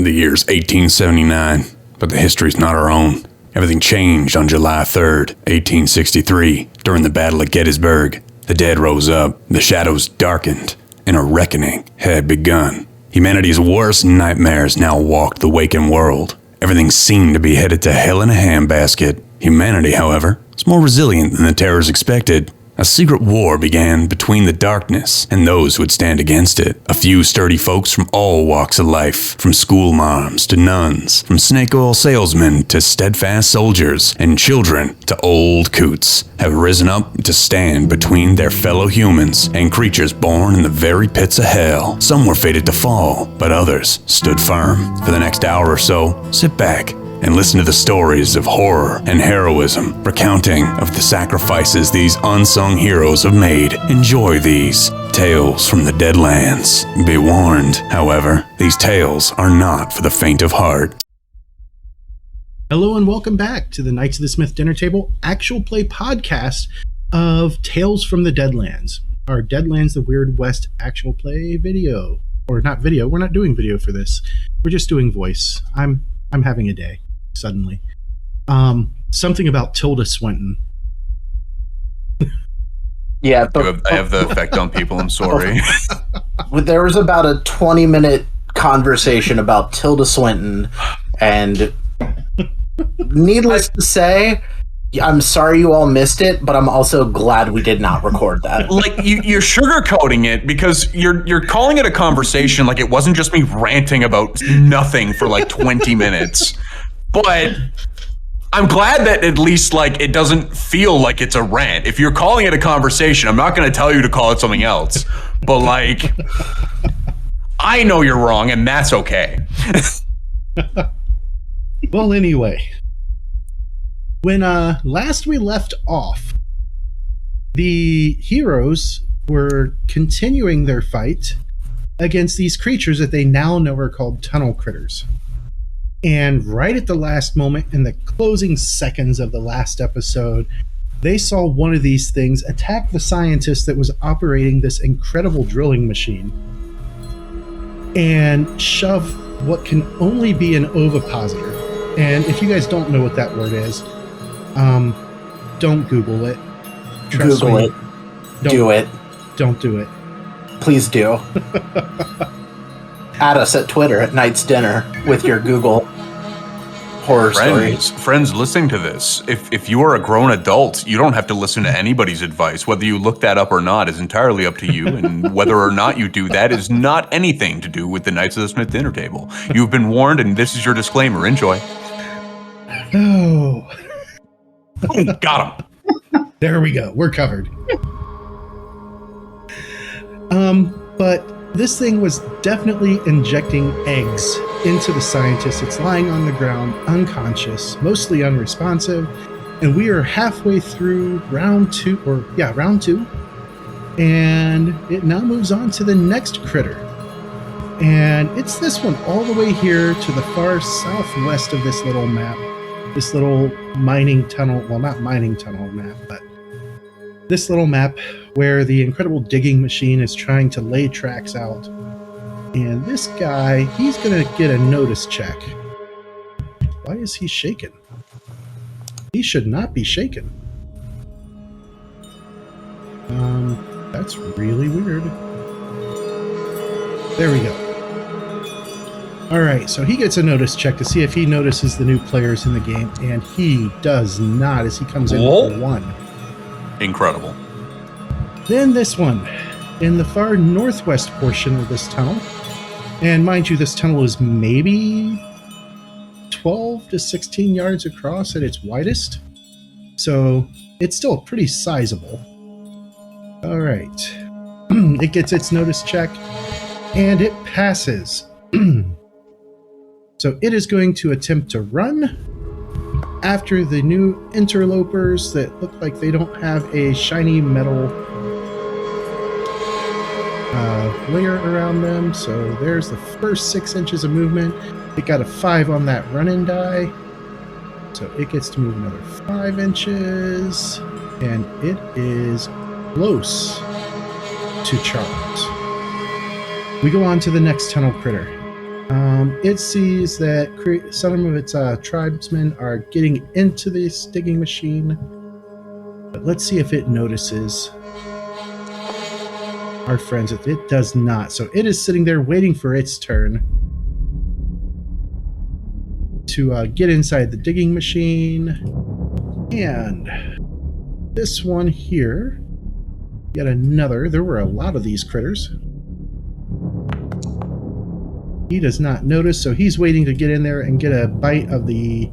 The year's 1879, but the history's not our own. Everything changed on July 3rd, 1863, during the Battle of Gettysburg. The dead rose up, the shadows darkened, and a reckoning had begun. Humanity's worst nightmares now walked the waking world. Everything seemed to be headed to hell in a handbasket. Humanity, however, was more resilient than the terrors expected. A secret war began between the darkness and those who would stand against it. A few sturdy folks from all walks of life, from schoolmarms to nuns, from snake oil salesmen to steadfast soldiers, and children to old coots, have risen up to stand between their fellow humans and creatures born in the very pits of hell. Some were fated to fall, but others stood firm. For the next hour or so, sit back and listen to the stories of horror and heroism, recounting of the sacrifices these unsung heroes have made. Enjoy these tales from the Deadlands. Be warned, however, these tales are not for the faint of heart. Hello and welcome back to the Knights of the Smith Dinner Table actual play podcast of Tales from the Deadlands, our Deadlands the Weird West actual play video. Or not video, we're not doing video for this. We're just doing voice. I'm having a day. Suddenly. Something about Tilda Swinton. Yeah, I have the effect on people, I'm sorry. There was about a 20-minute conversation about Tilda Swinton, and needless to say, I'm sorry you all missed it, but I'm also glad we did not record that. Like, you're sugarcoating it because you're calling it a conversation like it wasn't just me ranting about nothing for like 20 minutes. But I'm glad that at least like it doesn't feel like it's a rant. If you're calling it a conversation, I'm not going to tell you to call it something else. But like, I know you're wrong, and that's okay. Well, anyway, when last we left off, the heroes were continuing their fight against these creatures that they now know are called tunnel critters. And right at the last moment, in the closing seconds of the last episode, they saw one of these things attack the scientist that was operating this incredible drilling machine and shove what can only be an ovipositor. And if you guys don't know what that word is, don't Google it. Trust Google me. it. Do it. Don't do it. Please do. Add us at Twitter at Knight's Dinner with your Google horror stories. Friends listening to this, if you are a grown adult, you don't have to listen to anybody's advice. Whether you look that up or not is entirely up to you, and whether or not you do that is not anything to do with the Knights of the Smith Dinner Table. You've been warned, and this is your disclaimer. Enjoy. Oh. Got him. There we go. We're covered. But this thing was definitely injecting eggs into the scientist. It's lying on the ground, unconscious, mostly unresponsive, and we are halfway through round two, and it now moves on to the next critter. And it's this one all the way here to the far southwest of this little map, this little mining tunnel, well, not mining tunnel map, but this little map where the incredible digging machine is trying to lay tracks out. And this guy, he's going to get a notice check. Why is he shaking? He should not be shaken. That's really weird. There we go. All right, so he gets a notice check to see if he notices the new players in the game, and he does not as he comes in for one. Incredible. Then this one, in the far northwest portion of this tunnel, and mind you, this tunnel is maybe 12 to 16 yards across at its widest, so it's still pretty sizable. All right, it gets its notice check, and it passes. So it is going to attempt to run after the new interlopers that look like they don't have a shiny metal layer around them. So there's the first 6 inches of movement. It got a 5 on that run-in die. So it gets to move another 5 inches. And it is close to Charles. We go on to the next tunnel critter. It sees that some of its tribesmen are getting into this digging machine. But let's see if it notices our friends. If it does not, so it is sitting there waiting for its turn to get inside the digging machine. And this one here, yet another. There were a lot of these critters. He does not notice, so he's waiting to get in there and get a bite of the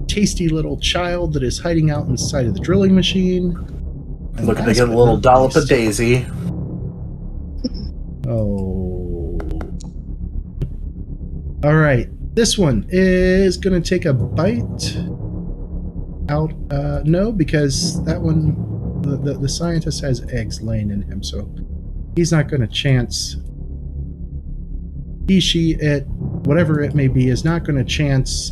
tasty little child that is hiding out inside of the drilling machine. Looking to get a little dollop of Daisy. Oh. All right. This one is going to take a bite out. No, because that one, the scientist has eggs laying in him, so he's not going to chance. He, she, it, whatever it may be, is not going to chance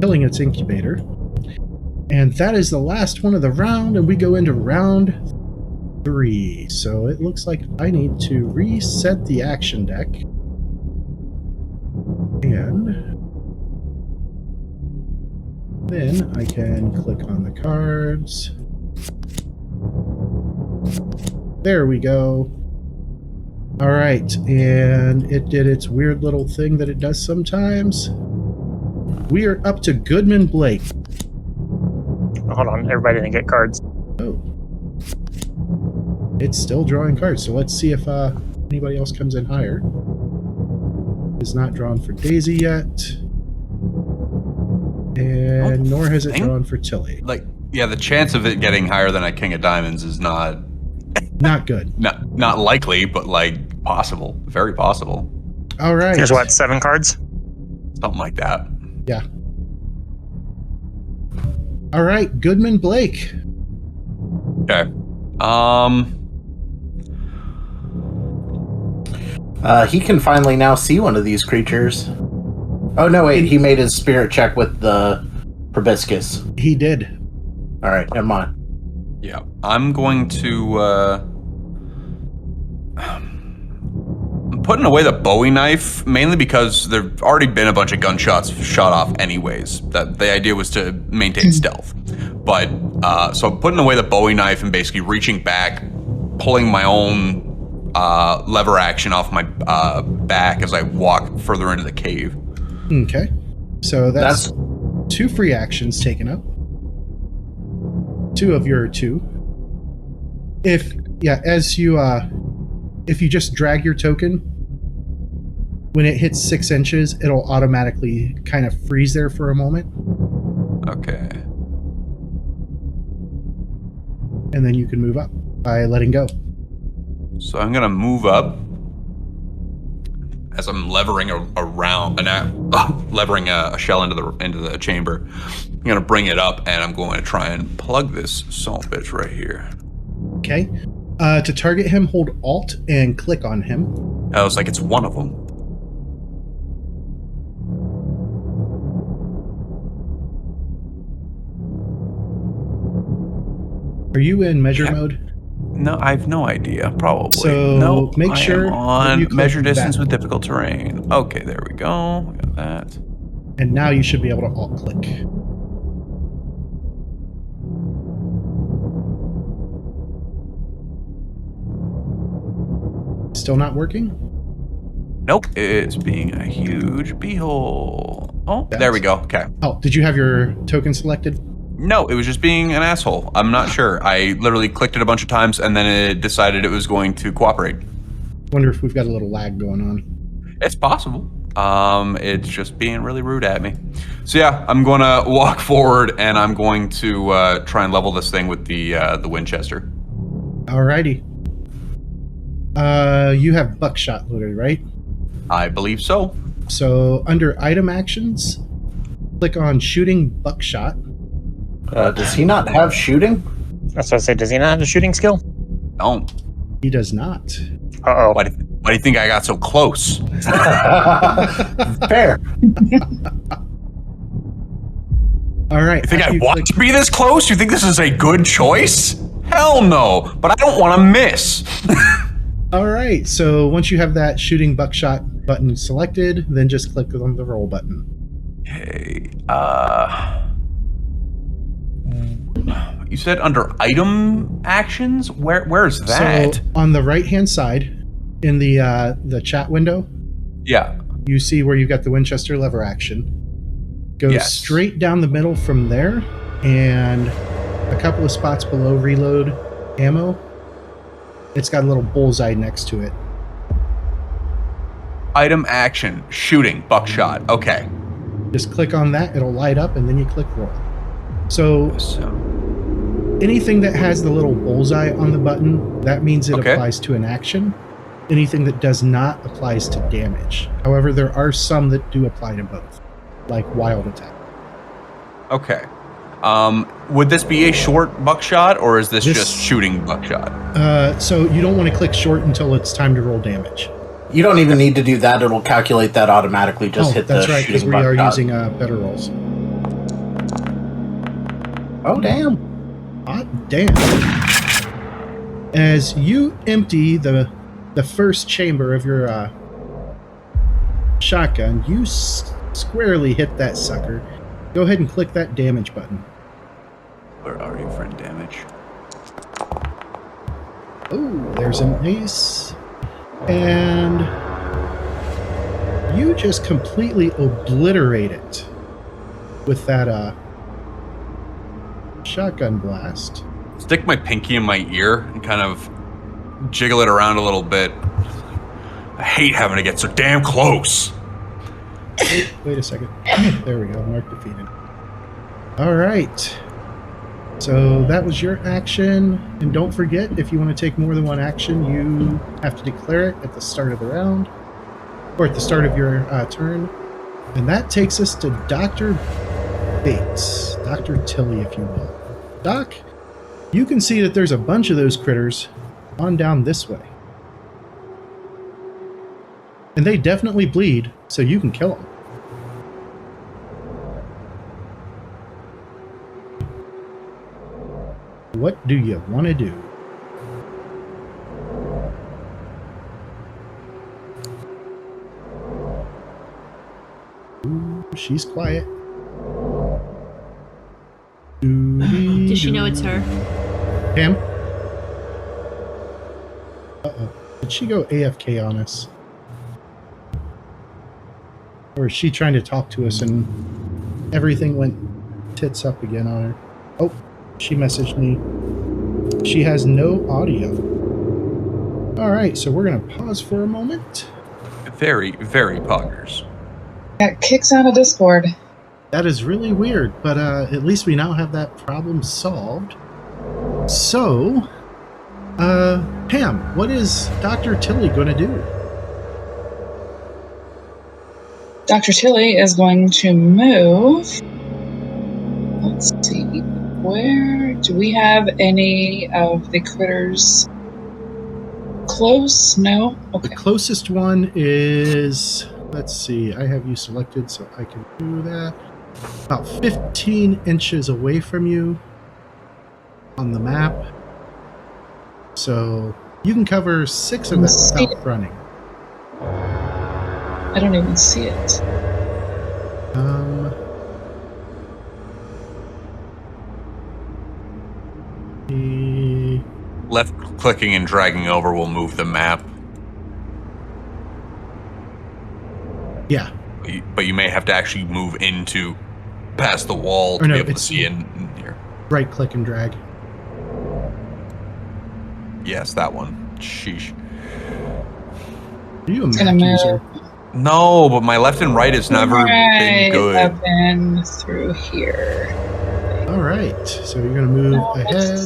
killing its incubator. And that is the last one of the round, and we go into round 3. So it looks like I need to reset the action deck. And then I can click on the cards. There we go. All right, and it did its weird little thing that it does sometimes. We are up to Goodman Blake. Hold on, everybody didn't get cards. Oh. It's still drawing cards, so let's see if anybody else comes in higher. Is not drawn for Daisy yet. And nor has it drawn for Tilly. Like, yeah, the chance of it getting higher than a King of Diamonds is not good. Not likely, but like possible. Very possible. All right. There's what, 7 cards? Something like that. Yeah. All right, Goodman Blake. Okay. He can finally now see one of these creatures. Oh, no, wait. He made his spirit check with the proboscis. He did. All right, never mind. Yeah. I'm going to, I'm putting away the Bowie knife, mainly because there've already been a bunch of gunshots shot off anyways. That the idea was to maintain stealth. But, so I'm putting away the Bowie knife and basically reaching back, pulling my own lever action off my back as I walk further into the cave. Okay. So that's 2 free actions taken up. 2 of your 2. If you just drag your token, when it hits 6 inches, it'll automatically kind of freeze there for a moment. Okay. And then you can move up by letting go. So I'm gonna move up as I'm levering levering a shell into the chamber. I'm gonna bring it up and I'm going to try and plug this son of a bitch right here. Okay. To target him, hold Alt and click on him. I was like, it's one of them. Are you in measure mode? No, I have no idea. Probably. So no, make sure I am you on click measure distance that. with difficult terrain. Okay, there we go. We got that. And now you should be able to Alt click. Still not working? Nope, it's being a huge beehole. Oh, there we go. Okay. Oh, did you have your token selected? No, it was just being an asshole. I'm not sure. I literally clicked it a bunch of times and then it decided it was going to cooperate. Wonder if we've got a little lag going on. It's possible. It's just being really rude at me. So yeah, I'm going to walk forward and I'm going to try and level this thing with the Winchester. Alrighty. You have buckshot loaded, right? I believe so. So under item actions, click on shooting buckshot. Does he not have shooting? That's what I say. Does he not have a shooting skill? Don't. He does not. Uh-oh. Why do you think I got so close? Fair. All right. You think I want to be this close? You think this is a good choice? Hell no. But I don't want to miss. All right. So once you have that shooting buckshot, button selected, then just click on the roll button. Okay. You said under item actions? Where is that? So on the right-hand side, in the chat window, Yeah. you see where you've got the Winchester lever action. Go Yes. straight down the middle from there, and a couple of spots below reload ammo. It's got a little bullseye next to it. Item action. Shooting. Buckshot. Okay. Just click on that, it'll light up, and then you click roll. So anything that has the little bullseye on the button, that means it applies to an action. Anything that does not applies to damage. However, there are some that do apply to both, like wild attack. Okay. Would this be a short buckshot, or is this just shooting buckshot? So you don't want to click short until it's time to roll damage. You don't even need to do that. It'll calculate that automatically. Just hit the that's right, because shooting we are buckshot. using better rolls. Oh, damn. Hot damn. As you empty the first chamber of your shotgun, you squarely hit that sucker. Go ahead and click that damage button. Where are you, friend? Damage. Oh, there's an ace. And you just completely obliterate it with that shotgun blast. Stick my pinky in my ear and kind of jiggle it around a little bit. I hate having to get so damn close. Wait a second. There we go. Mark defeated. All right. So that was your action. And don't forget, if you want to take more than one action, you have to declare it at the start of the round, or at the start of your turn. And that takes us to Dr. Bates. Dr. Tilly, if you will. Doc, you can see that there's a bunch of those critters on down this way. And they definitely bleed, so you can kill them. What do you want to do? Ooh, she's quiet. Does she know it's her? Pam? Uh-oh. Did she go AFK on us? Or is she trying to talk to us and everything went tits up again on her? Oh, she messaged me. She has no audio. All right, so we're going to pause for a moment. Very, very poggers. That kicks out of Discord. That is really weird, but at least we now have that problem solved. So, Pam, what is Dr. Tilly going to do? Dr. Tilly is going to move. Let's see. Where do we have any of the critters close? No? Okay. The closest one is, let's see, I have you selected so I can do that. About 15 inches away from you on the map. So you can cover 6 of that without running. I don't even see it. Left clicking and dragging over will move the map. Yeah. But you may have to actually move into past the wall to be able to see in here. Right click and drag. Yes, that one. Sheesh. Are you a Mac user? No, but my left and right has never been good. Up and through here. All right, so you're going to move ahead.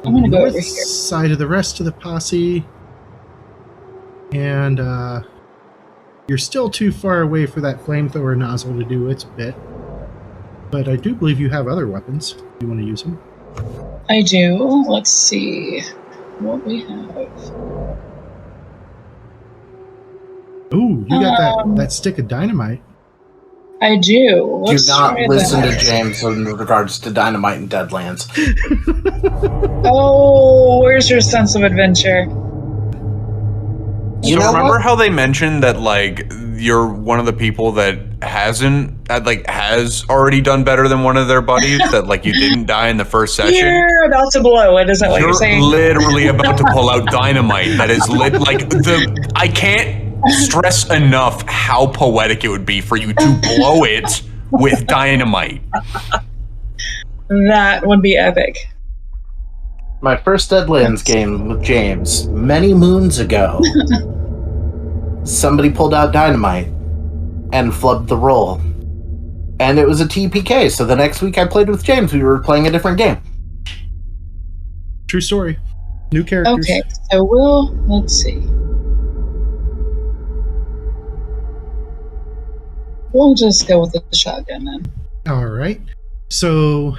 I'm going to go over here. Side of the rest of the posse. And you're still too far away for that flamethrower nozzle to do its bit. But I do believe you have other weapons. Do you want to use them? I do. Let's see what we have. Ooh, you got that stick of dynamite. I do. Let's do not try listen that. to James in regards to dynamite and Deadlands. Oh, where's your sense of adventure? You So know remember what? how they mentioned that like you're one of the people that has already done better than one of their buddies, that like you didn't die in the first session? You're about to blow it, isn't what you're saying? Literally about to pull out dynamite that is lit like I can't stress enough how poetic it would be for you to blow it with dynamite. That would be epic. My first Deadlands game with James, many moons ago, somebody pulled out dynamite and flubbed the roll. And it was a TPK, so the next week I played with James, we were playing a different game. True story. New characters. Okay, so let's see. We'll just go with the shotgun then. All right. So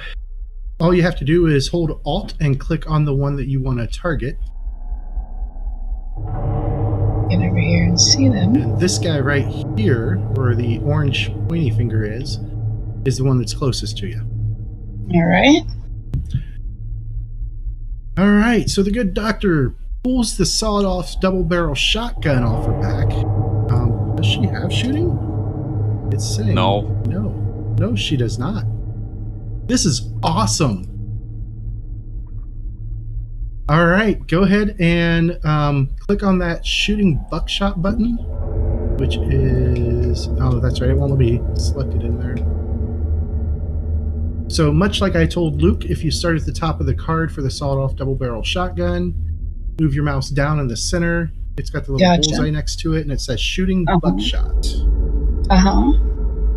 all you have to do is hold Alt and click on the one that you want to target. Get over here and see them. And this guy right here, where the orange pointy finger is the one that's closest to you. All right. All right. So the good doctor pulls the sawed-off double-barrel shotgun off her back. Does she have shooting? It's saying No, she does not. This is awesome. All right, go ahead and click on that shooting buckshot button, which is, oh, that's right, it won't let me select it in there. So much like I told Luke, if you start at the top of the card for the sawed-off double-barrel shotgun, move your mouse down in the center. It's got the little bullseye next to it, and it says shooting buckshot. Uh-huh.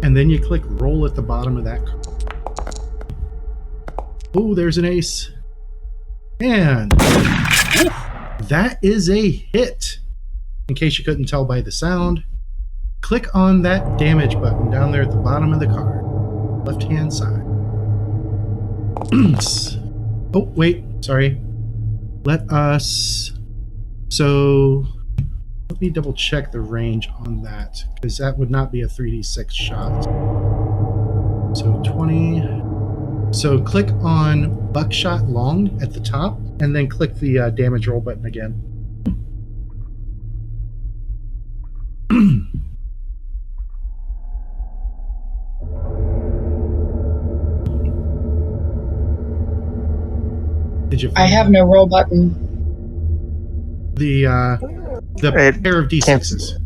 And then you click roll at the bottom of that card. Oh, there's an ace. And that is a hit. In case you couldn't tell by the sound, click on that damage button down there at the bottom of the card. Left-hand side. Oh, wait. Sorry. Let me double check the range on that, because that would not be a 3d6 shot. So 20. So click on buckshot long at the top, and then click the damage roll button again. Did you? I have no roll button. The pair of d6s.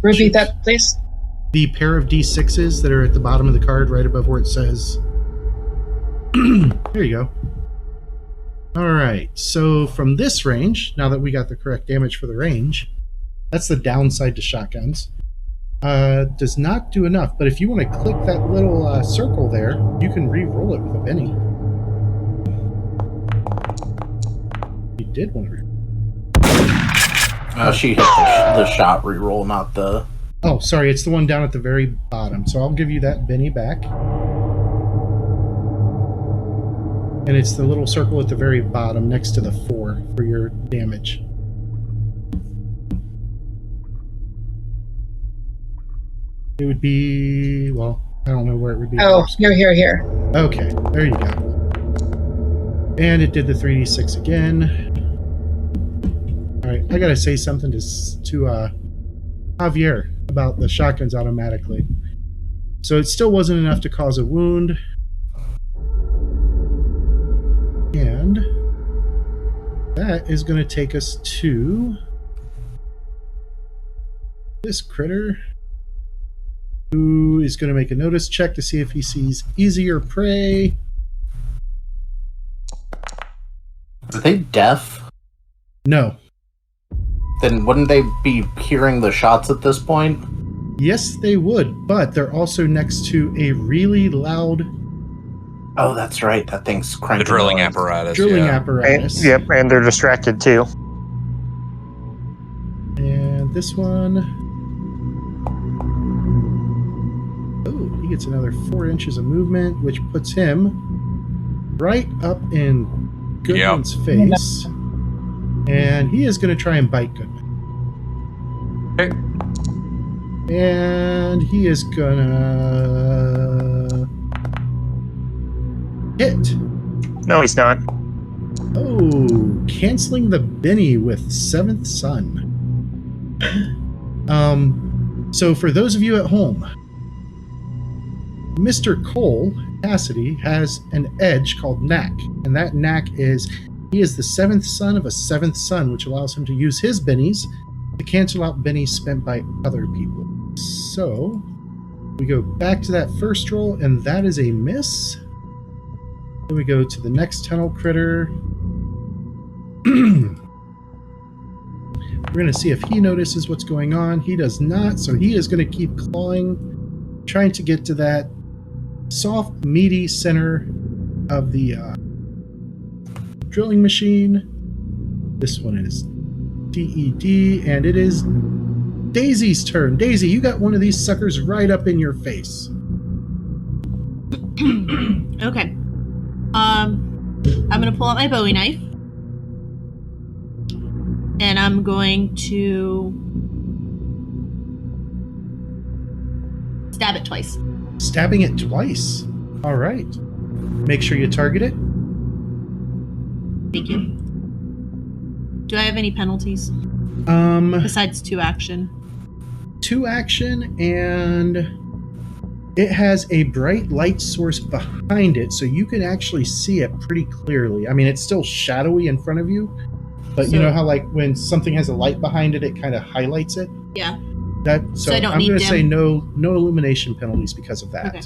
Repeat that, please. The pair of d6s that are at the bottom of the card, right above where it says. There you go. All right. So from this range, now that we got the correct damage for the range, that's the downside to shotguns. Does not do enough, but if you want to click that little circle there, you can re-roll it with a penny. You did want to. She hit the shot re-roll, not the. Oh, sorry, it's the one down at the very bottom. So I'll give you that Benny back. And it's the little circle at the very bottom next to the 4 for your damage. It would be, well, I don't know where it would be. Oh, here. Okay, there you go. And it did the 3d6 again. All right, I gotta say something to Javier about the shotguns automatically. So it still wasn't enough to cause a wound. And that is going to take us to this critter, who is going to make a notice check to see if he sees easier prey. Are they deaf? No. Then wouldn't they be hearing the shots at this point? Yes, they would, but they're also next to a really loud... Oh, that's right. That thing's cranking. The drilling apparatus. Drilling yeah. apparatus. Yep, and they're distracted too. And this one... Oh, he gets another 4 inches of movement, which puts him right up in Goodman's face. And he is going to try and bite Goodman. Okay. And he is gonna hit. No, he's not. Oh, canceling the Benny with Seventh Son. So for those of you at home, Mr. Cole Cassidy has an edge called Knack, and that Knack is he is the seventh son of a seventh son, which allows him to use his bennies to cancel out bennies spent by other people. So we go back to that first roll, and that is a miss. Then we go to the next tunnel critter. We're going to see if he notices what's going on. He does not, so he is going to keep clawing, trying to get to that soft, meaty center of the drilling machine. This one is TED, and it is Daisy's turn. Daisy, you got one of these suckers right up in your face. Okay. I'm going to pull out my Bowie knife. And I'm going to stab it twice. Stabbing it twice. All right. Make sure you target it. Thank you. Do I have any penalties? Besides 2 action. 2 action, and it has a bright light source behind it, so you can actually see it pretty clearly. I mean, it's still shadowy in front of you, but you know how like when something has a light behind it, it kind of highlights it? Yeah. So I don't I'm need going to dim. say no illumination penalties because of that. Okay.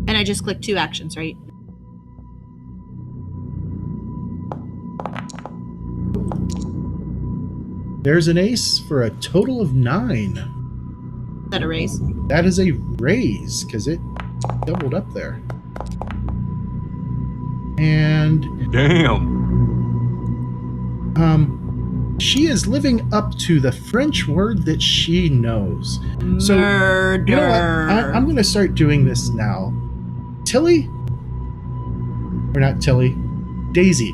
And I just clicked 2 actions, right? There's an ace for a total of 9. Is that a raise? That is a raise because it doubled up there. And Damn. she is living up to the French word that she knows. So Murder. you know what? I'm going to start doing this now. Tilly, or not Tilly, Daisy,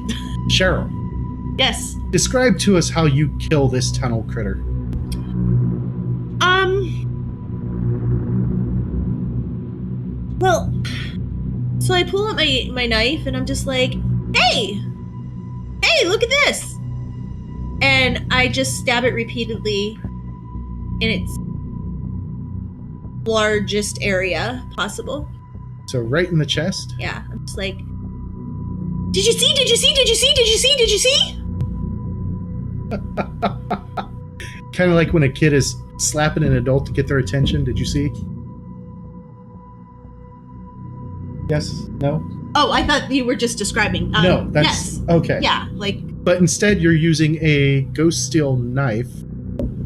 Cheryl. Yes. Describe to us how you kill this tunnel critter. Well, so I pull out my knife and I'm just like, hey, look at this. And I just stab it repeatedly in its largest area possible. So right in the chest. Yeah, I'm just like, did you see? Did you see? Did you see? Did you see? Did you see? Kind of like when a kid is slapping an adult to get their attention. Did you see? Yes? No? Oh, I thought you were just describing. No, that's yes. okay. Yeah, like But instead, you're using a ghost steel knife.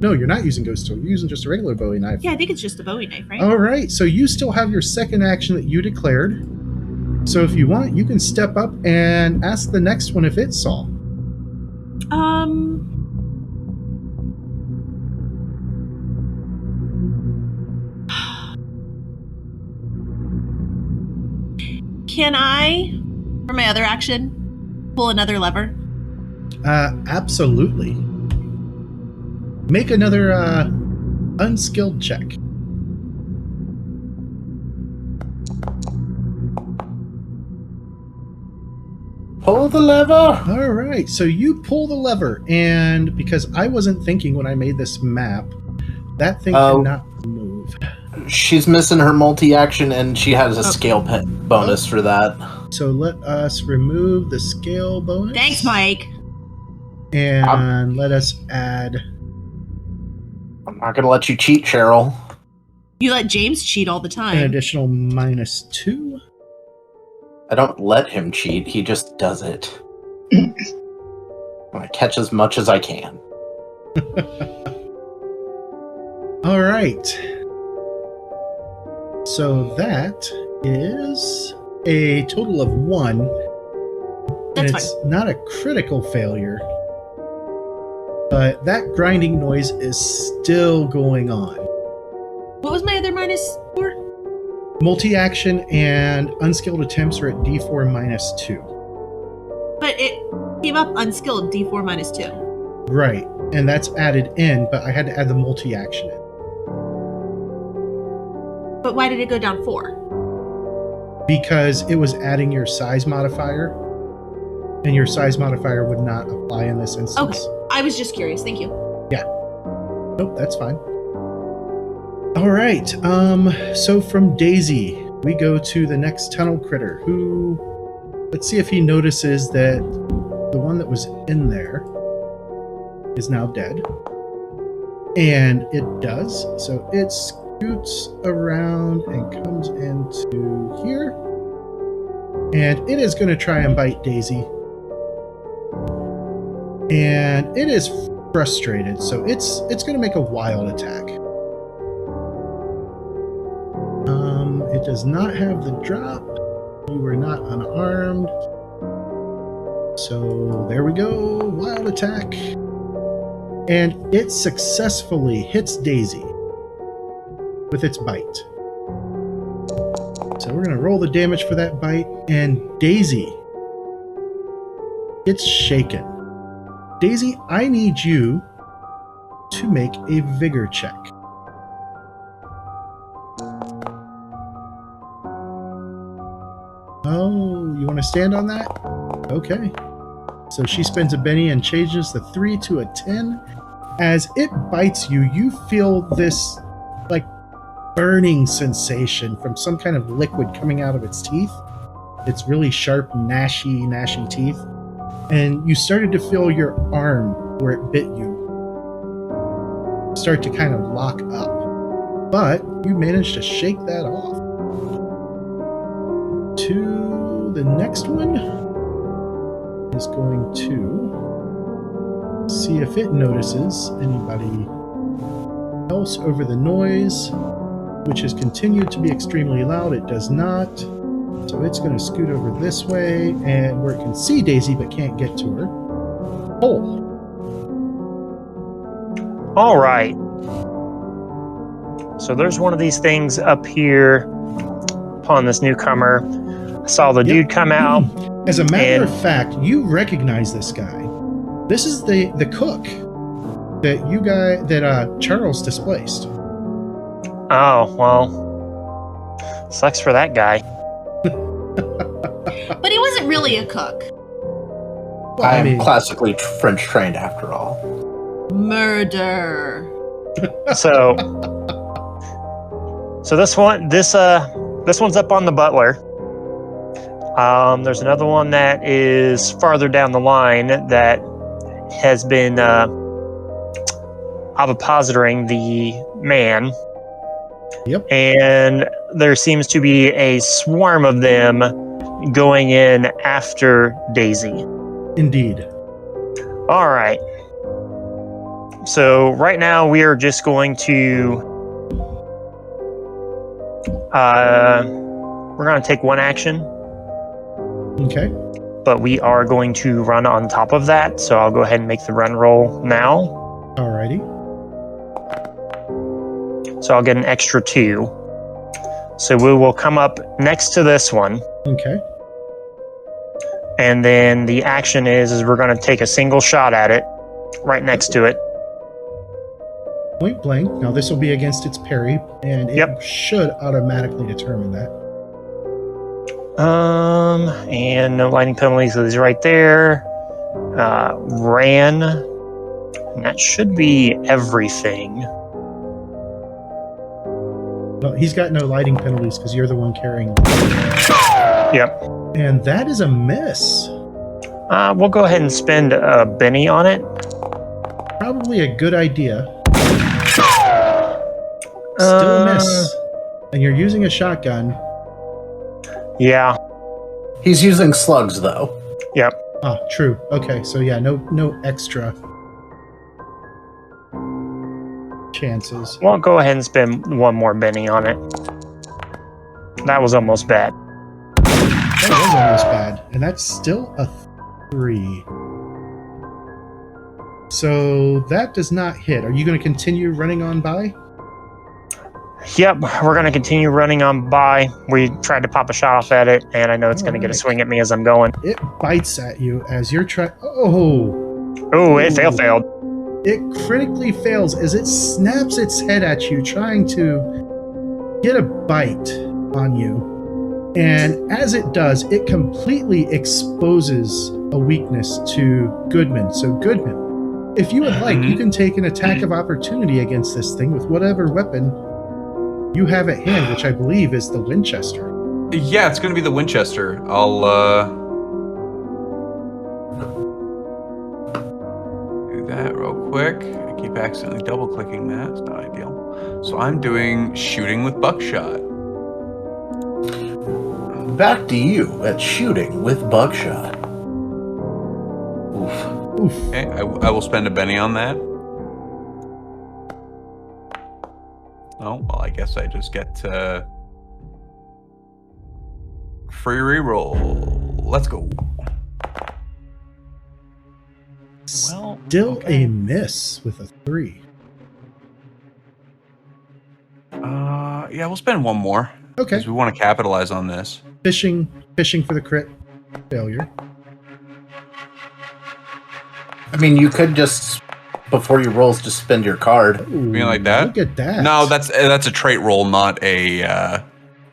No, you're not using ghost steel. You're using just a regular Bowie knife. yeah, I think it's just a Bowie knife, right? All right. So you still have your second action that you declared. So if you want, you can step up and ask the next one if it saw. Can I, for my other action, pull another lever? Absolutely. Make another unskilled check. Pull the lever. All right, so you pull the lever, and because I wasn't thinking when I made this map, that thing cannot move. She's missing her multi-action, and she has a scale bonus for that. So let us remove the scale bonus. Thanks, Mike. And let us add... I'm not going to let you cheat, Cheryl. You let James cheat all the an time. additional -2. I don't let him cheat, he just does it. I catch as much as I can. All right. So that is a total of 1. That's and it's not a critical failure. But that grinding noise is still going on. What was my other -4? Multi-action and unskilled attempts are at D4 -2. But it came up unskilled, D4 -2. Right. And that's added in, but I had to add the multi-action in. But why did it go down 4? Because it was adding your size modifier. And your size modifier would not apply in this instance. Okay. I was just curious. Thank you. Nope, that's fine. All right. So from Daisy, we go to the next tunnel critter who, let's see if he notices that the one that was in there is now dead. And it does. So it scoots around and comes into here. And it is going to try and bite Daisy. And it is frustrated, so it's going to make a wild attack. It does not have the drop. You were not unarmed. So there we go, wild attack. And it successfully hits Daisy with its bite. So we're going to roll the damage for that bite, and Daisy gets shaken. Daisy, I need you to make a vigor check. Oh, you want to stand on that? Okay. So she spends a Benny and changes the 3 to a 10. As it bites you, you feel this like burning sensation from some kind of liquid coming out of its teeth. It's really sharp, gnashy teeth. And you started to feel your arm where it bit you start to kind of lock up. But you managed to shake that off. To the next one is going to see if it notices anybody else over the noise, which has continued to be extremely loud. It does not. So it's going to scoot over this way, and where it can see Daisy but can't get to her. Oh. All right. So there's one of these things up here upon this newcomer. I saw the dude come out. As a matter of fact, you recognize this guy. This is the cook that Charles displaced. Oh, well. Sucks for that guy. But he wasn't really a cook. Well, I am classically French trained after all. Murder. So this one's up on the butler. There's another one that is farther down the line that has been ovipositoring the man. Yep. And there seems to be a swarm of them going in after Daisy. Indeed. All right. So right now we are just going to we're going to take one action, Okay. but we are going to run on top of that. So I'll go ahead and make the run roll now. Alrighty. So I'll get an extra 2. So we will come up next to this one. Okay. And then the action is we're going to take a single shot at it right next to it. Point blank. Now this will be against its parry, and it Yep. should automatically determine that. And no lighting penalties, so he's right there. Ran. And that should be everything. Well, he's got no lighting penalties because you're the one carrying. Yep. And that is a miss. We'll go ahead and spend a Benny on it. Probably a good idea. Still a miss. And you're using a shotgun. Yeah. He's using slugs, though. Yep. Ah, true. Okay, so yeah, no extra chances. We'll go ahead and spend one more Benny on it. That was almost bad. That was almost bad. And that's still a 3. So that does not hit. Are you going to continue running on by? Yep, we're going to continue running on by. We tried to pop a shot off at it, and I know it's going to get a Alright. swing at me as I'm going. It bites at you as you're trying. Oh! Oh, it failed. It critically fails as it snaps its head at you, trying to get a bite on you. And as it does, it completely exposes a weakness to Goodman. So Goodman, if you would like, you can take an attack of opportunity against this thing with whatever weapon you have at hand, which I believe is the Winchester. Yeah, it's going to be the Winchester. I'll do that real quick. I keep accidentally double-clicking that. It's not ideal. So I'm doing shooting with buckshot. Back to you at shooting with buckshot. Oof. Oof. Okay, I will spend a Benny on that. Oh, well, I guess I just get free reroll. Let's go. Well, Still okay. a miss with a 3. Yeah, we'll spend one more. Okay. Because we want to capitalize on this. Fishing for the crit. Failure. I mean, you could just, before your rolls, just spend your card. Ooh, You mean like that? Look at that. No, that's a trait roll, not a not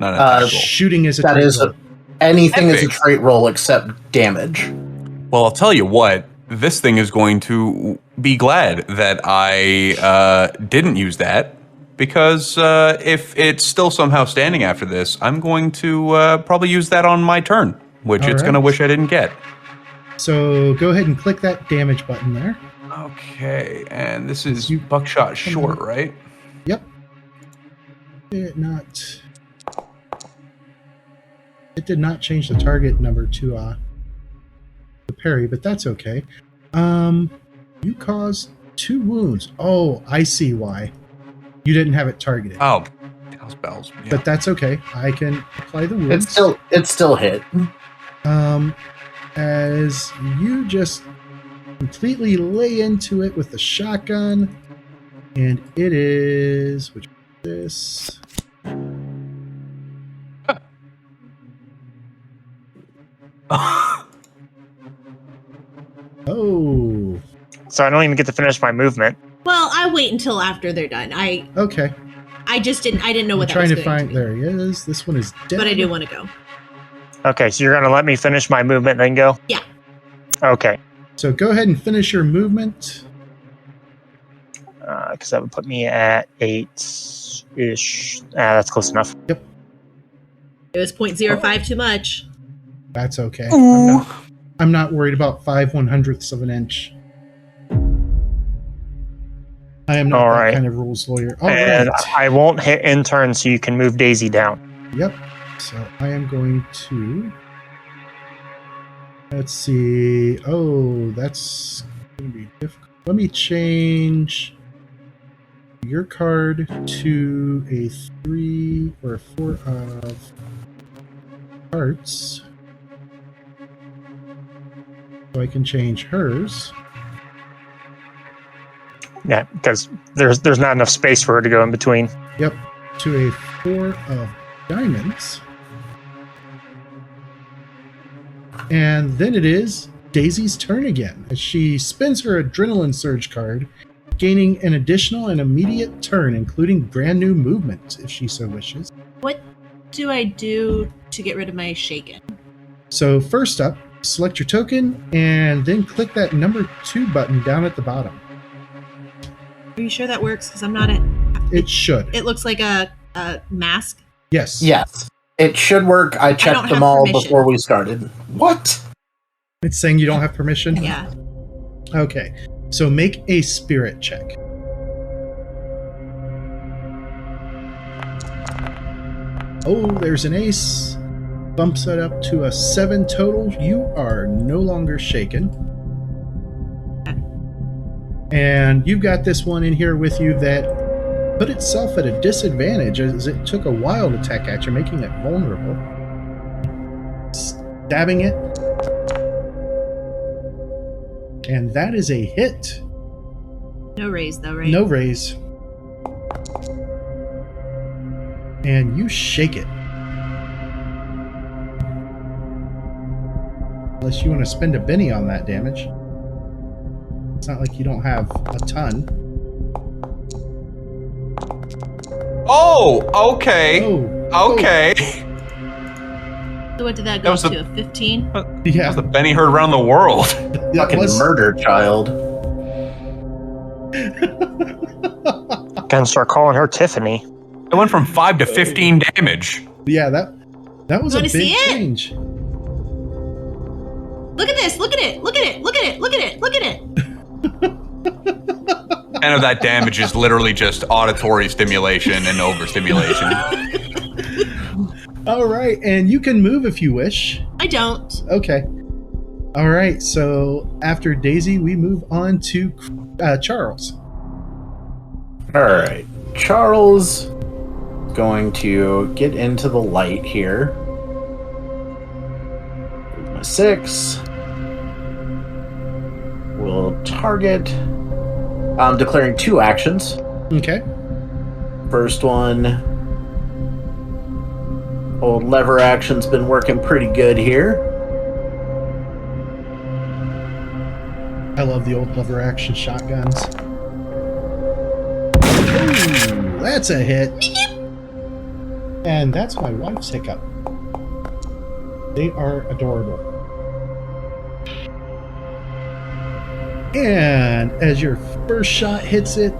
an attack roll. Shooting is a That trait is roll. anything is a Epic. trait roll except damage. Well, I'll tell you what. This thing is going to be glad that I didn't use that, because if it's still somehow standing after this, I'm going to probably use that on my turn, which All it's right. going to wish I didn't get. So go ahead and click that damage button there. Okay, and this is You- buckshot short, right? Yep. It did not change the target number to the parry, but that's okay. You caused 2 wounds. Oh, I see why. You didn't have it targeted. Oh, house bells. Yeah. But that's okay. I can apply the wounds. It's still hit. As you just completely lay into it with the shotgun, and it is which is this. Oh, So I don't even get to finish my movement. Well, I wait until after they're done. okay. I didn't know I'm what that trying was to going find. to be. There he is. This one is dead. But I do want to go. Okay, so you're going to let me finish my movement and then go? Yeah. Okay, So go ahead and finish your movement. because that would put me at 8-ish. That's close enough. It was 0.05 too much. That's okay. Ooh. I'm not worried about 5/100ths of an inch. I am not All that right. kind of rules lawyer. All And right. I won't hit in turn, so you can move Daisy down. Yep. So I am going to. Let's see. Oh, that's going to be difficult. Let me change your card to a 3 or a 4 of hearts. So I can change hers. Yeah, because there's not enough space for her to go in between. Yep. To a 4 of diamonds. And then it is Daisy's turn again, as she spins her Adrenaline Surge card, gaining an additional and immediate turn, including brand new movement, if she so wishes. What do I do to get rid of my shaken? So first up, select your token, and then click that number 2 button down at the bottom. Are you sure that works? Because I'm not at. It should. It looks like a mask. Yes. Yes. It should work. I don't checked them have all permission. before we started. What? It's saying you don't have permission? Yeah. Okay. So make a spirit check. Oh, there's an ace. Bumps it up to a 7 total. You are no longer shaken. And you've got this one in here with you that put itself at a disadvantage as it took a wild attack at you, making it vulnerable. Stabbing it. And that is a hit. No raise though, right? No raise. And you shake it. Unless you want to spend a Benny on that damage. It's not like you don't have a ton. Oh, okay. Oh. Okay. So what did that That go was up to? A 15? Yeah, That's the Benny heard around the world. that Fucking was murder child. Gonna start calling her Tiffany. It went from 5 to 15 damage. Yeah, that was You a wanna see big it? change. Look at this! Look at it! Look at it! Look at it! Look at it! Look at it! And of that damage is literally just auditory stimulation and overstimulation. All right, and you can move if you wish. I don't. Okay. All right, so after Daisy, we move on to Charles. All right, Charles going to get into the light here. 6. We'll target. I'm declaring 2 actions. Okay. First one. Old lever action's been working pretty good here. I love the old lever action shotguns. Ooh, that's a hit. And that's my wife's hiccup. They are adorable. And as your first shot hits it,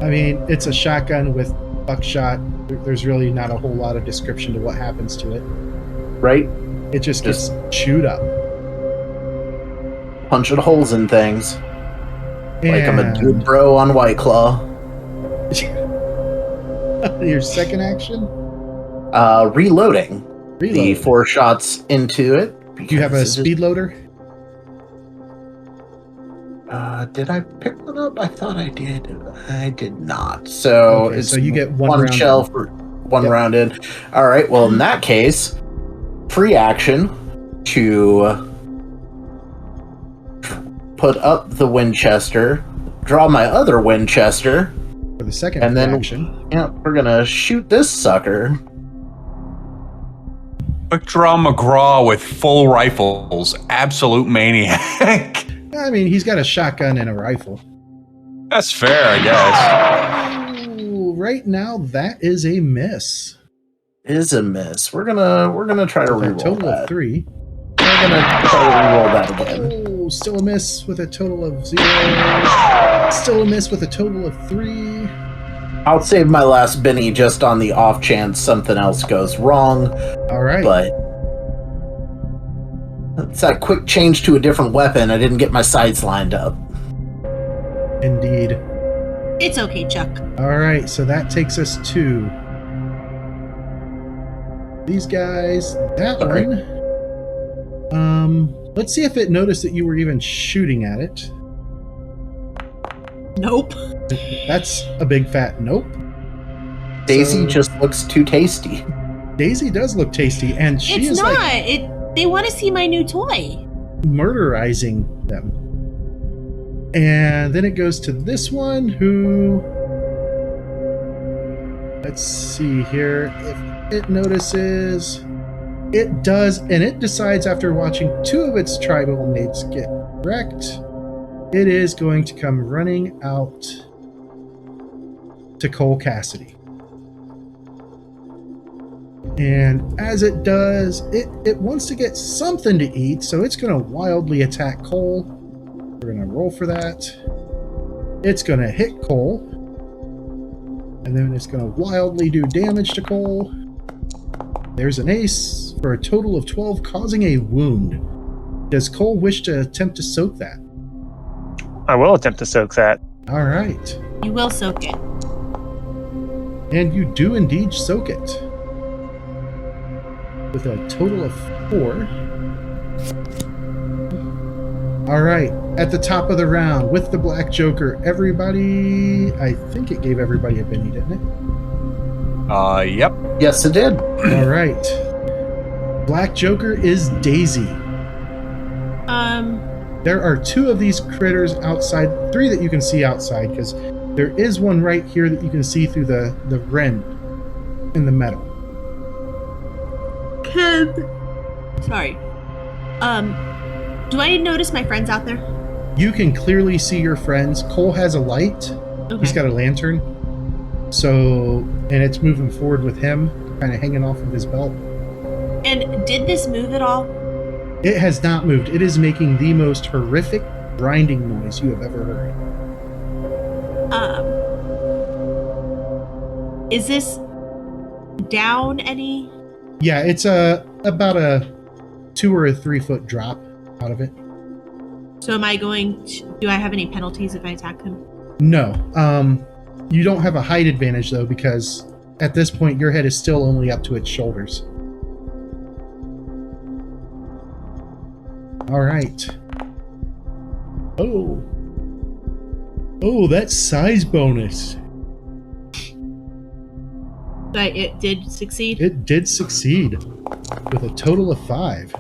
I mean, it's a shotgun with buckshot. There's really not a whole lot of description to what happens to it. Right? It just gets chewed up. Punching holes in things. Like I'm a And dude bro on White Claw. your second action? Reloading. The Reload. 4 shots into it. Do you have a because it speed loader? did I pick one up? I thought I did. I did not. So Okay, it's so you get one round shell in. for one Yep. round in. All right. Well, in that case, free action to put up the Winchester, draw my other Winchester, For the second and then action. yeah, we're gonna shoot this sucker. Quick draw McGraw with full rifles. Absolute maniac. I mean, he's got a shotgun and a rifle. That's fair, I guess. Ooh, right now, that is a miss. Is a miss. We're gonna try to A reroll total that. of 3. We're gonna try to reroll that again. Oh, still a miss with a total of 0. Still a miss with a total of 3. I'll save my last Benny just on the off chance something else goes wrong. All right. But it's that quick change to a different weapon. I didn't get my sights lined up. Indeed. It's okay, Chuck. All right, so that takes us to these guys. That Sorry. one. Let's see if it noticed that you were even shooting at it. Nope. That's a big fat nope. Daisy So- just looks too tasty. Daisy does look tasty, and she It's is not. like They want to see my new toy. murderizing them. And then it goes to this one who. Let's see here. If it notices. It does, and it decides after watching 2 of its tribal mates get wrecked, it is going to come running out to Cole Cassidy. And as it does, it wants to get something to eat, so it's going to wildly attack Cole. We're going to roll for that. It's going to hit Cole. And then it's going to wildly do damage to Cole. There's an ace for a total of 12, causing a wound. Does Cole wish to attempt to soak that? I will attempt to soak that. All right. You will soak it. And you do indeed soak it. With a total of 4. All right. At the top of the round, with the Black Joker, everybody... I think it gave everybody a Benny, didn't it? Yep. Yes, it did. All right. Black Joker is Daisy. There are 2 of these critters outside, 3 that you can see outside, because there is one right here that you can see through the rend in the metal. Sorry. Do I notice my friends out there? You can clearly see your friends. Cole has a light. Okay. He's got a lantern. So, and it's moving forward with him, kind of hanging off of his belt. And did this move at all? It has not moved. It is making the most horrific grinding noise you have ever heard. Is this down any? Yeah, it's about a 2 or 3 foot drop out of it. So am I going to, do I have any penalties if I attack him? No. You don't have a height advantage though, because at this point your head is still only up to its shoulders. All right. Oh, that's size bonus. But it did succeed? It did succeed with a total of 5.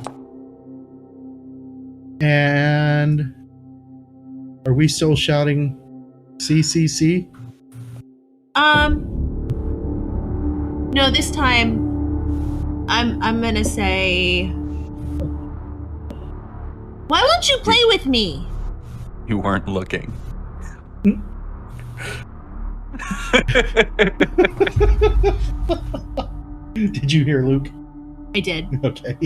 And are we still shouting CCC? No, this time I'm gonna say, why won't you play with me? You weren't looking. Did you hear Luke? I did. Okay.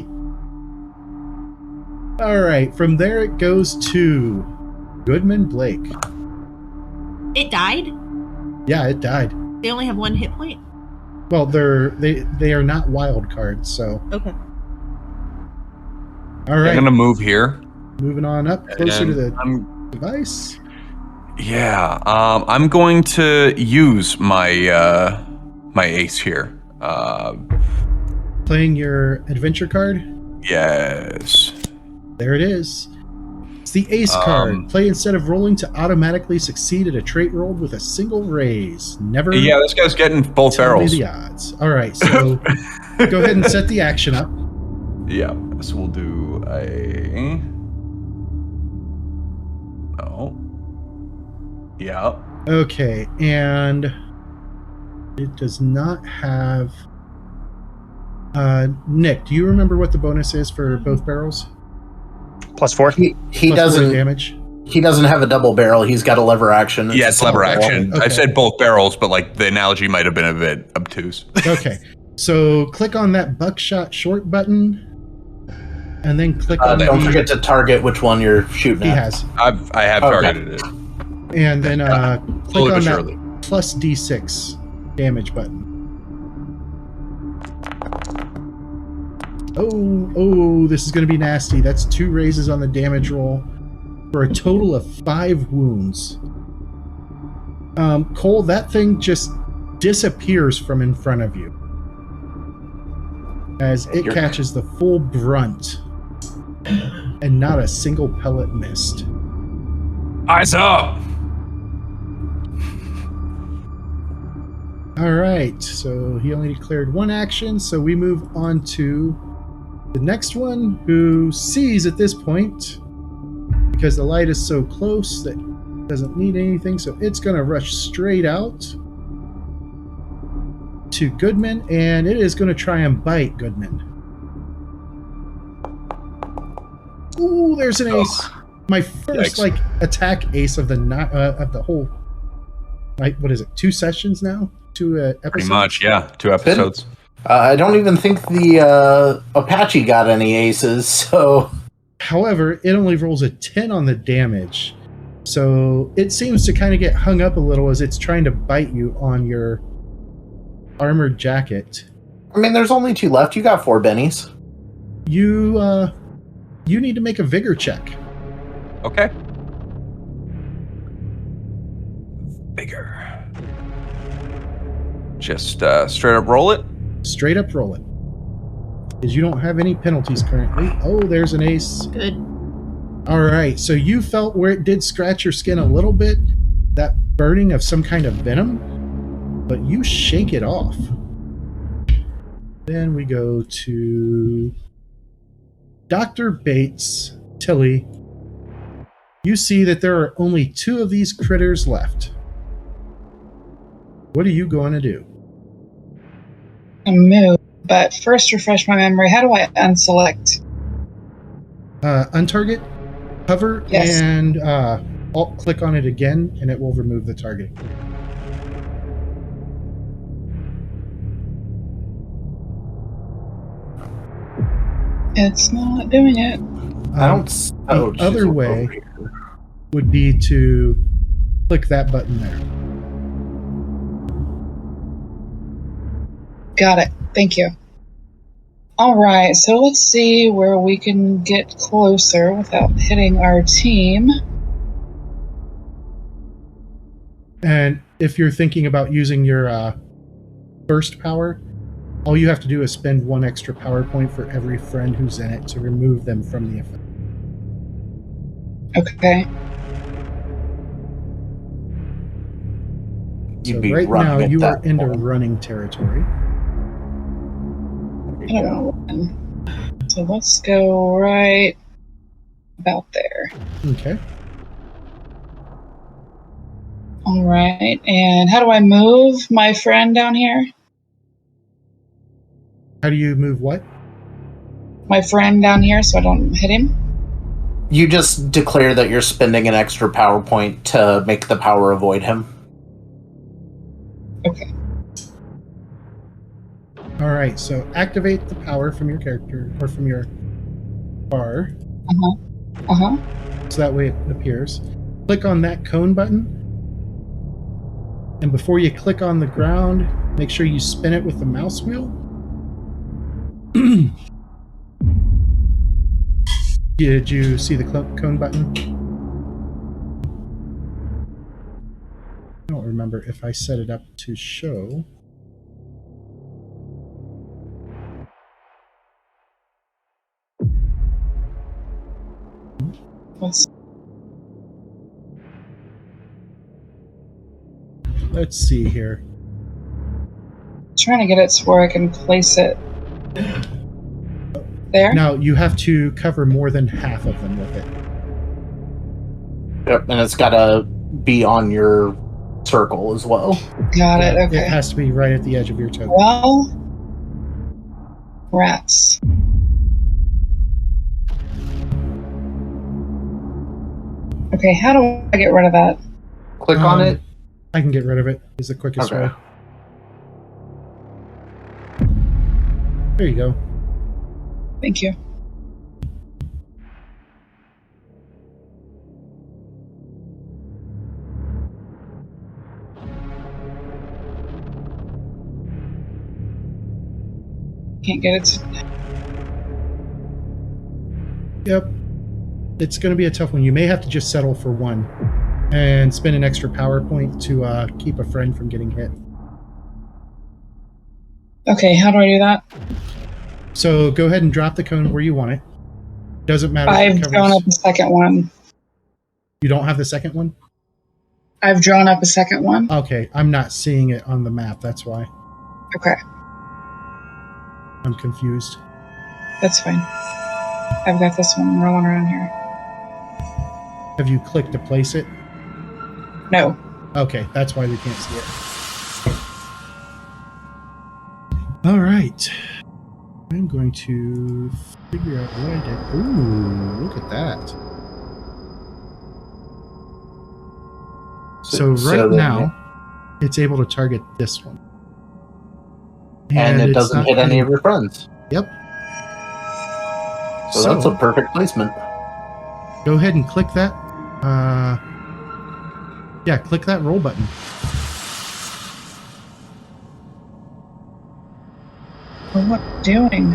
All right. From there, it goes to Goodman Blake. It died? Yeah, it died. They only have 1 hit point? Well, they are not wild cards, so. Okay. All right. I'm gonna move here. Moving on up closer to the I'm, device. yeah, I'm going to use my my ace here. Playing your adventure card. Yes. There it is. It's the ace card. Play instead of rolling to automatically succeed at a trait rolled with a single raise. Never. Yeah, this guy's getting both tell me barrels. the odds. All right, so go ahead and set the action up. Yeah, so we'll do a. Oh. Yeah. Okay, and it does not have. Nick, do you remember what the bonus is for both barrels? +4. He Plus doesn't 40 damage. He doesn't have a double barrel. He's got a lever action. Yeah, it's lever action. Okay. I said both barrels, but like the analogy might have been a bit obtuse. Okay, so click on that buckshot short button, and then click on. Don't the, forget to target which one you're shooting He at. has, I have Okay. targeted it. and then click Slowly on but that surely. plus D6 damage button. Oh, this is going to be nasty. That's 2 raises on the damage roll for a total of 5 wounds. Cole, that thing just disappears from in front of you as it catches the full brunt and not a single pellet missed. Eyes up! All right, so he only declared 1 action, so we move on to the next one, who sees at this point, because the light is so close that it doesn't need anything, so it's going to rush straight out to Goodman, and it is going to try and bite Goodman. Ooh, there's an ace. My first Yikes. attack ace of the whole. What is it? 2 sessions now? 2 episodes. Pretty much, yeah. 2 episodes. I don't even think the Apache got any aces, so... However, it only rolls a 10 on the damage. So it seems to kind of get hung up a little as it's trying to bite you on your armored jacket. I mean, there's only 2 left. You got 4 bennies. You need to make a vigor check. Okay. Bigger. Just straight up roll it. Straight up roll it. Because you don't have any penalties currently. Oh, there's an ace. Good. All right, so you felt where it did scratch your skin a little bit, that burning of some kind of venom, but you shake it off. Then we go to Dr. Bates, Tilly. You see that there are only 2 of these critters left. What are you going to do? Move, but first refresh my memory. How do I unselect? Untarget, hover, Yes. and alt click on it again, and it will remove the target. It's not doing it. I don't. The other way would be to click that button there. Got it. Thank you. All right, so let's see where we can get closer without hitting our team. And if you're thinking about using your burst power, all you have to do is spend 1 extra power point for every friend who's in it to remove them from the effect. Okay. So right now you are into running territory. I don't know when. So let's go right about there. Okay. All right, and how do I move my friend down here? How do you move what? My friend down here so I don't hit him? You just declare that you're spending an extra power point to make the power avoid him. Okay. All right, so activate the power from your character or from your bar. Uh-huh. Uh-huh. So that way it appears. Click on that cone button. And before you click on the ground, make sure you spin it with the mouse wheel. Did you see the cone button? I don't remember if I set it up to show. Let's see here. Trying to get it to where I can place it. There? Now you have to cover more than half of them with it. Yep, and it's got to be on your circle as well. Got it, okay. It has to be right at the edge of your token. Well, rats. Okay, how do I get rid of that? Click on it. I can get rid of it. It's the quickest way. There you go. Thank you. Can't get it. Yep. It's going to be a tough one. You may have to just settle for 1 and spend an extra power point to keep a friend from getting hit. Okay, how do I do that? So go ahead and drop the cone where you want it. Doesn't matter. I've drawn up the second one. You don't have the second one? I've drawn up a second one. Okay, I'm not seeing it on the map. That's why. Okay, I'm confused. that's fine. I've got this one rolling around here. Have you clicked to place it? No. Okay, that's why we can't see it. All right. I'm going to figure out what I did. Ooh, look at that. So right now, it's able to target this one. And it it's doesn't not hit any hitting- of your friends. Yep. So that's a perfect placement. Go ahead and click that. Yeah, click that roll button. Well, what am I doing?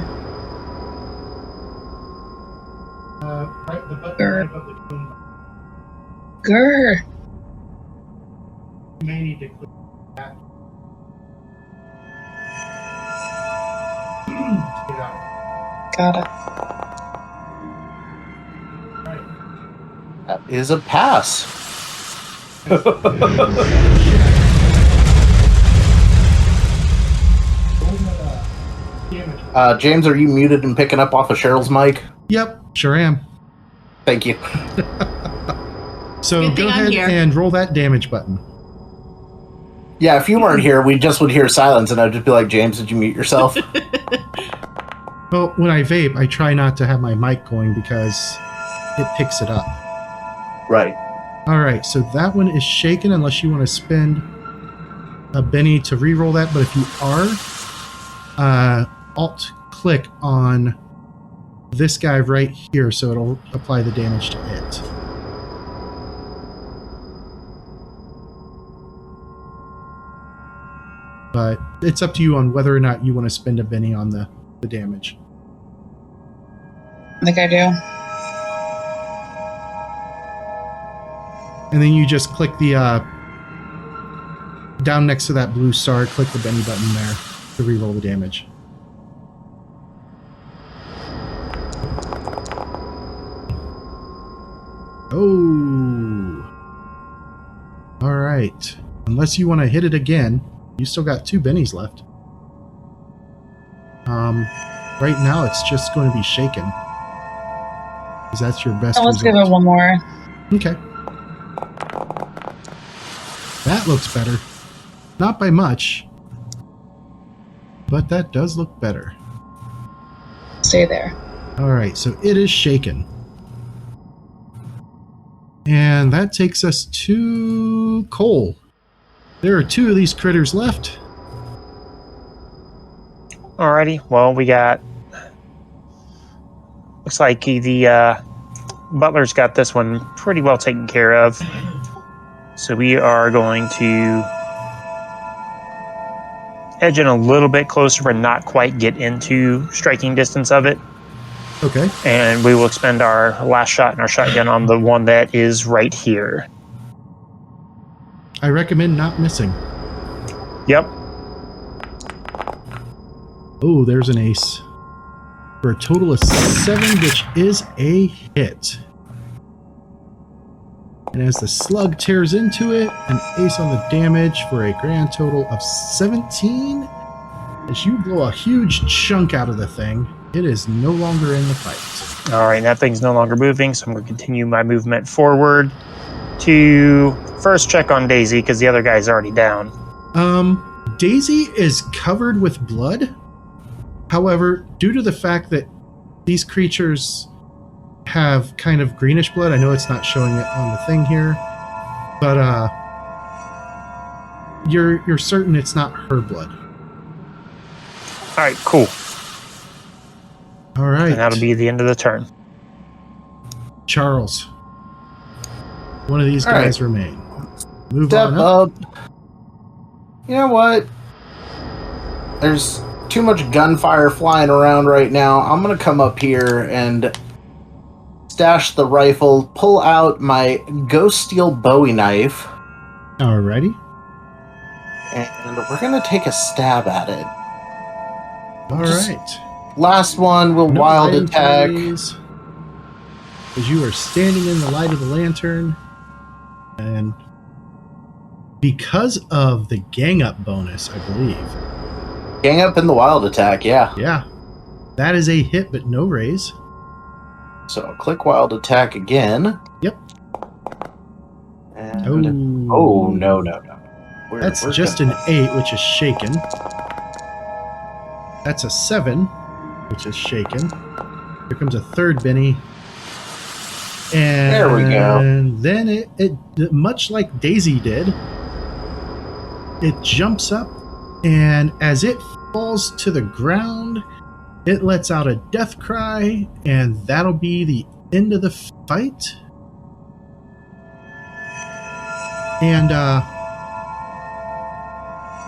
Right, the button Grr. right above the cone button. Grr. You may need to click that. Get out. Got it. That is a pass. James, are you muted and picking up off of Cheryl's mic? Yep, sure am. Thank you. So Good thing go I'm ahead here. and roll that damage button. Yeah, if you weren't here, we just would hear silence, and I'd just be like, James, did you mute yourself? Well, when I vape, I try not to have my mic going because it picks it up. Right. All right, so that one is shaken unless you want to spend a Benny to re-roll that. But if you are, Alt-click on this guy right here, so it'll apply the damage to it. But it's up to you on whether or not you want to spend a Benny on the damage. I think I do. And then you just click the down next to that blue star, click the Benny button there to reroll the damage. Oh. All right. Unless you want to hit it again, you still got 2 Bennies left. Right now it's just going to be shaken. Because that's your best Let's result. give it one more. Okay. That looks better. Not by much. But that does look better. Stay there. Alright, so it is shaken. And that takes us to Cole. There are 2 of these critters left. Alrighty, well, we got... Looks like the butler's got this one pretty well taken care of. So we are going to edge in a little bit closer but not quite get into striking distance of it. Okay. And we will expend our last shot in our shotgun on the one that is right here. I recommend not missing. Yep. Oh, there's an ace. For a total of 7, which is a hit. And as the slug tears into it, an ace on the damage for a grand total of 17. As you blow a huge chunk out of the thing, it is no longer in the fight. All right, that thing's no longer moving, so I'm going to continue my movement forward to first check on Daisy, because the other guy's already down. Daisy is covered with blood. However, due to the fact that these creatures have kind of greenish blood, I know it's not showing it on the thing here, but you're certain it's not her blood. All right, cool. All right. And that'll be the end of the turn. Charles. One of these All guys right. remain. Move Step on up. up. You know what? There's too much gunfire flying around right now. I'm going to come up here and stash the rifle, pull out my ghost steel Bowie knife, Alrighty. and we're going to take a stab at it. All Just- right. Last one will No wild item attack. plays, as you are standing in the light of the lantern, and because of the gang up bonus, I believe. Gang up in the wild attack, yeah. Yeah. That is a hit, but no raise. So click wild attack again. Yep. And Oh, no. That's We're just gonna- an 8, which is shaken. That's a 7, which is shaken. Here comes a third Benny. And There we go. And then it much like Daisy did, it jumps up, and as it falls to the ground, it lets out a death cry, and that'll be the end of the fight. And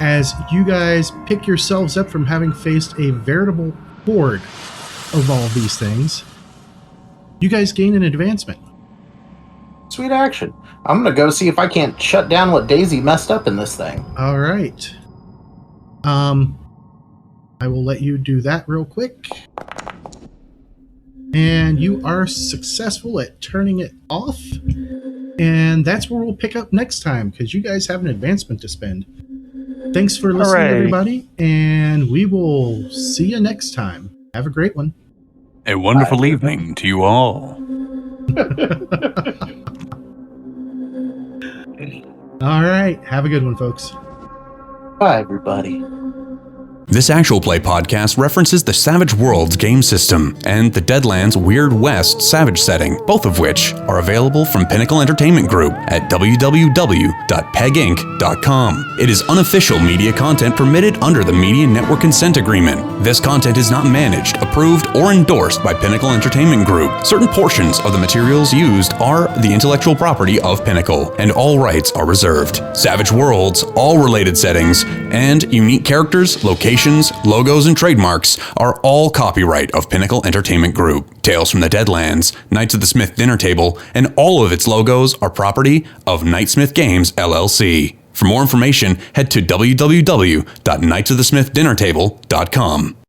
as you guys pick yourselves up from having faced a veritable horde of all these things, you guys gain an advancement. Sweet action. I'm gonna go see if I can't shut down what Daisy messed up in this thing. All right. I will let you do that real quick. And you are successful at turning it off. And that's where we'll pick up next time, because you guys have an advancement to spend. Thanks for listening, Hooray. everybody, and we will see you next time. Have a great one. A wonderful evening to you all. All right. Have a good one, folks. Bye, everybody. This actual play podcast references the Savage Worlds game system and the Deadlands Weird West Savage setting, both of which are available from Pinnacle Entertainment Group at www.peginc.com. It is unofficial media content permitted under the Media Network Consent Agreement. This content is not managed, approved, or endorsed by Pinnacle Entertainment Group. Certain portions of the materials used are the intellectual property of Pinnacle, and all rights are reserved. Savage Worlds, all related settings, and unique characters, locations, logos, and trademarks are all copyright of Pinnacle Entertainment Group. Tales from the Deadlands, Knights of the Smith Dinner Table, and all of its logos are property of Knightsmith Games, LLC. For more information, head to www.knightsofthesmithdinnertable.com.